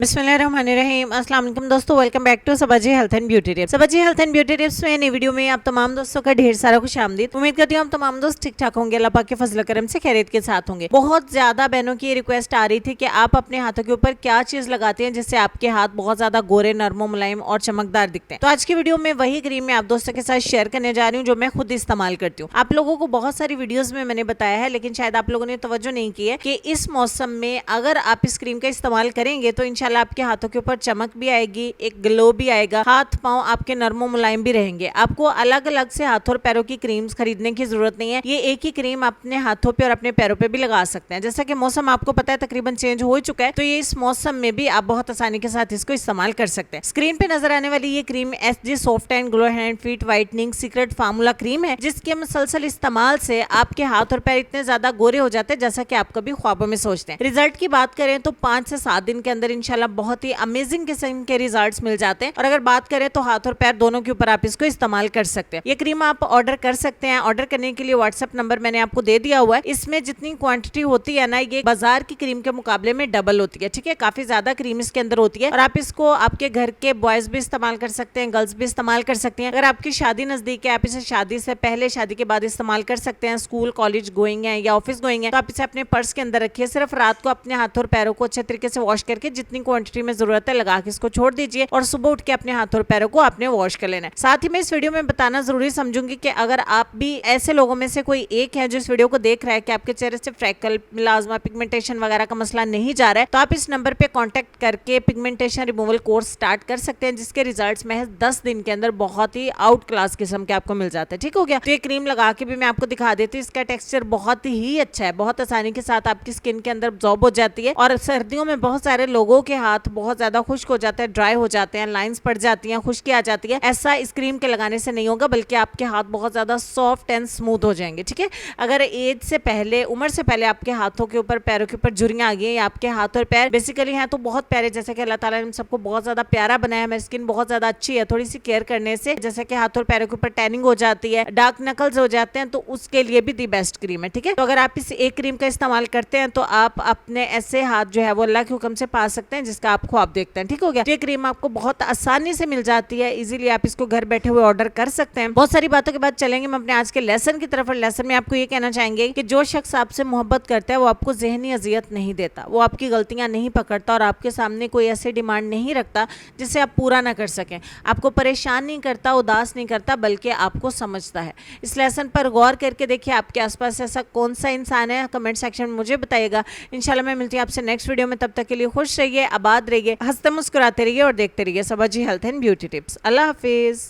बिस्मिल्लाहिर्रहमानिर्रहीम। अस्सलाम वालेकुम दोस्तों, welcome back to Sabaji health and beauty tips. Sabaji health and beauty tips में नई वीडियो में आप तमाम दोस्तों का ढेर सारा खुशामदीद। उम्मीद करती हूँ आप तमाम दोस्त ठीक ठाक होंगे, अल्लाह पाक के फजल करम से खैरियत के साथ होंगे। बहुत ज्यादा बहनों की रिक्वेस्ट आ रही थी कि आप अपने हाथों के ऊपर क्या चीज लगाते हैं जिससे आपके हाथ बहुत ज्यादा गोरे, नरमो, मुलायम और चमकदार दिखते हैं। तो आज की वीडियो में वही क्रीम मैं आप दोस्तों के साथ शेयर करने जा रही हूँ जो मैं खुद इस्तेमाल करती हूँ। आप लोगों को बहुत सारी वीडियोज में मैंने बताया है, लेकिन शायद आप लोगों ने तवज्जो नहीं की है कि इस मौसम में अगर आप इस क्रीम का इस्तेमाल करेंगे तो इंशाल्लाह आपके हाथों के ऊपर चमक भी आएगी, एक ग्लो भी आएगा, हाथ पांव आपके नरमो मुलायम भी रहेंगे। आपको अलग अलग से हाथों और पैरों की क्रीम्स खरीदने की जरूरत नहीं है। ये एक ही क्रीम अपने हाथों पे और अपने पैरों पे भी लगा सकते हैं। जैसा कि मौसम आपको पता है तकरीबन चेंज हो चुका है, तो ये इस मौसम में भी आप बहुत आसानी के साथ इसको इस्तेमाल कर सकते हैं। स्क्रीन पे नजर आने वाली ये cream SG soft and glow hand feet whitening secret formula cream है, जिसके मुसलसल इस्तेमाल से आपके हाथ और पैर इतने ज्यादा गोरे हो जाते हैं जैसा कि आप कभी ख्वाबों में सोचते हैं। रिजल्ट की बात करें तो 5 से 7 दिन के अंदर इंशाल्लाह बहुत ही अमेजिंग किस्म के रिजल्ट्स मिल जाते हैं। और अगर बात करें तो हाथ और पैर दोनों के ऊपर आप इसको इस्तेमाल कर सकते हैं। ये क्रीम आप ऑर्डर कर सकते हैं। ऑर्डर करने के लिए व्हाट्सएप नंबर मैंने आपको दे दिया हुआ है। इसमें जितनी क्वांटिटी होती है ना, ये बाजार की क्रीम के मुकाबले में डबल होती है। ठीक है, काफी ज्यादा क्रीम इसके अंदर होती है और आप इसको आपके घर के बॉयज भी इस्तेमाल कर सकते हैं, गर्ल्स भी इस्तेमाल कर सकते हैं। अगर आपकी शादी नजदीक है, आप इसे शादी से पहले, शादी के बाद इस्तेमाल कर सकते हैं। स्कूल कॉलेज गोइंग है या ऑफिस गोइंग है तो आप इसे अपने पर्स के अंदर रखिए। सिर्फ रात को अपने हाथों और पैरों को अच्छे तरीके से वॉश करके जितनी क्वांटिटी में जरूरत है लगा के इसको छोड़ दीजिए और सुबह उठ के अपने हाथों और पैरों को आपने वॉश कर लेना है। साथ ही मैं इस वीडियो में बताना जरूरी समझूंगी कि अगर आप भी ऐसे लोगों में से कोई एक है जो इस वीडियो को देख रहा है कि आपके चेहरे से फ्रैकल, मिलाजमा, पिगमेंटेशन वगैरह का मसला नहीं जा रहा है, तो आप इस नंबर पे कांटेक्ट करके पिगमेंटेशन रिमूवल कोर्स स्टार्ट कर सकते हैं, जिसके रिजल्ट्स महज 10 दिन के अंदर बहुत ही आउट क्लास किस्म के आपको मिल जाते हैं। ठीक हो गया। तो ये क्रीम लगा के भी मैं आपको दिखा देती हूँ। इसका टेक्सचर बहुत ही अच्छा है, बहुत आसानी के साथ आपकी स्किन के अंदर अब्सॉर्ब हो जाती है। और सर्दियों में बहुत सारे लोगों के हाथ बहुत ज्यादा खुश्क हो जाते हैं, ड्राई हो जाते हैं, लाइंस पड़ जाती हैं, खुश्की आ जाती है। ऐसा इस क्रीम के लगाने से नहीं होगा, बल्कि आपके हाथ बहुत ज्यादा सॉफ्ट एंड स्मूथ हो जाएंगे। ठीक है, अगर एज से पहले, उम्र से पहले आपके हाथों के ऊपर, पैरों के ऊपर झुर्रियां आ गई या आपके हाथ और पैर बेसिकली हैं तो बहुत प्यारे, जैसे कि अल्लाह ताला ने सबको बहुत ज्यादा प्यारा बनाया है। मेरी स्किन बहुत ज्यादा अच्छी है, थोड़ी सी केयर करने से जैसे कि हाथों और पैरों के ऊपर टैनिंग हो जाती है, डार्क नकल्स हो जाते हैं, तो उसके लिए भी दी बेस्ट क्रीम है। ठीक है, तो अगर आप इस एक क्रीम का इस्तेमाल करते हैं तो आप अपने ऐसे हाथ जो है वो अल्लाह के हुक्म से पा सकते हैं जिसका आप ख्वाब देखते हैं। ठीक हो गया। ये क्रीम आपको बहुत आसानी से मिल जाती है, इजीली आप इसको घर बैठे हुए ऑर्डर कर सकते हैं। बहुत सारी बातों के बाद चलेंगे हम अपने आज के लेसन की तरफ। और लेसन में आपको ये कहना चाहेंगे कि जो शख्स आपसे मोहब्बत करता है वो आपको ज़हनी अजियत नहीं देता, वो आपकी गलतियां नहीं पकड़ता और आपके सामने कोई ऐसी डिमांड नहीं रखता जिसे आप पूरा ना कर सकें, आपको परेशान नहीं करता, उदास नहीं करता, बल्कि आपको समझता है। इस लेसन पर गौर करके देखिए आपके आसपास ऐसा कौन सा इंसान है, कमेंट सेक्शन में मुझे बताइएगा। इंशाल्लाह मैं मिलती हूँ आपसे नेक्स्ट वीडियो में। तब तक के लिए खुश रहिए, आबाद रहिए, हंसते मुस्कुराते रहिए और देखते रहिए Sabaji health and beauty tips. अल्लाह हाफिज।